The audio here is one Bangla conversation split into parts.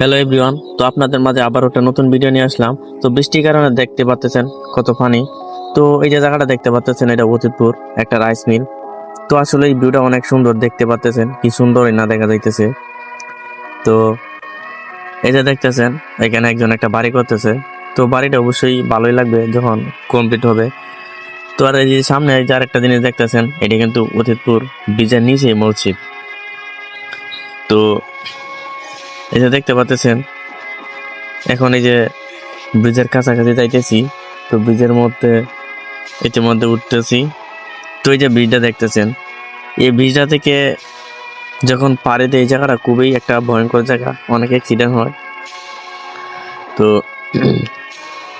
হ্যালো এভরিওয়ান, তো আপনাদের মাঝে আবার একটা নতুন ভিডিও নিয়ে আসলাম। তো বৃষ্টির কারণে দেখতে পাচ্ছেন কত পানি। তো এই যে জায়গাটা দেখতে পাচ্ছেন, এটা অতিথপুর একটা রাইস মিল। তো আসলে এই ভিউটা অনেক সুন্দর, দেখতে পাচ্ছেন কি সুন্দরই না দেখা যাইতেছে। তো এই যে দেখতেছেন, এখানে একজন একটা বাড়ি করতেছে। তো বাড়িটা অবশ্যই ভালোই লাগবে যখন কমপ্লিট হবে। তো আর এই যে সামনে এই যে আরেকটা জিনিস দেখতেছেন, এটা কিন্তু অতিথপুর ব্রিজের নিচেই মসজিদ। তো এই যে দেখতে পাচ্ছেন, এখন এই যে ব্রিজের কাছাকাছি যাইতেছি। তো ব্রিজের মধ্যে ইতিমধ্যে উঠতেছি। তো এই যে ব্রিজটা দেখতেছেন, এই ব্রিজটা থেকে যখন পাড়ি দেয়, এই জায়গাটা খুবই একটা ভয়ঙ্কর জায়গা, অনেক অ্যাক্সিডেন্ট হয়। তো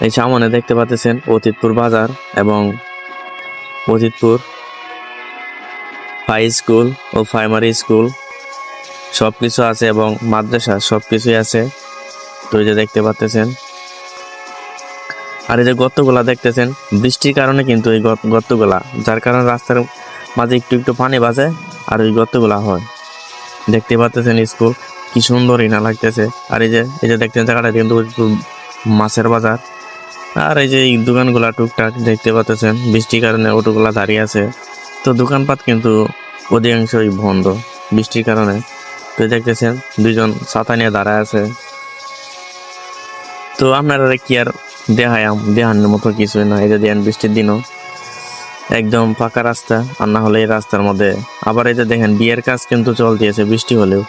এই সামনে দেখতে পাচ্ছেন অতিথপুর বাজার এবং অতিথপুর হাই স্কুল ও প্রাইমারি স্কুল সবকিছু আছে এবং মাদ্রাসা সবকিছুই আছে। তো এই যে দেখতে পাচ্ছেন, আর এই যে গর্তগুলা দেখতেছেন, বৃষ্টির কারণে কিন্তু এই গর্তগুলা, যার কারণে রাস্তার মাঝে একটু একটু পানি বাজে আর ওই গর্তগুলা হয়। দেখতে পাচ্ছেন স্কুল কি সুন্দরই না লাগতেছে। আর এই যে দেখতেছেন জায়গাটা কিন্তু মাছের বাজার। আর এই যে এই দোকানগুলা টুকটাক দেখতে পাচ্ছেন, বৃষ্টির কারণে অটোগুলা দাঁড়িয়ে আছে। তো দোকানপাট কিন্তু অধিকাংশই বন্ধ বৃষ্টির কারণে। তো দেখতেছেন দুইজন ছাতা নিয়ে দাঁড়ায় আছে। তো আপনারা কি আর দেহানোর মতো কিছুই না। এই যে দেখেন বৃষ্টির দিনও একদম ফাঁকা রাস্তা, আর না হলে এই রাস্তার মধ্যে আবার এই যে দেখেন বিয়ের কাজ কিন্তু চলতেছে বৃষ্টি হলেও।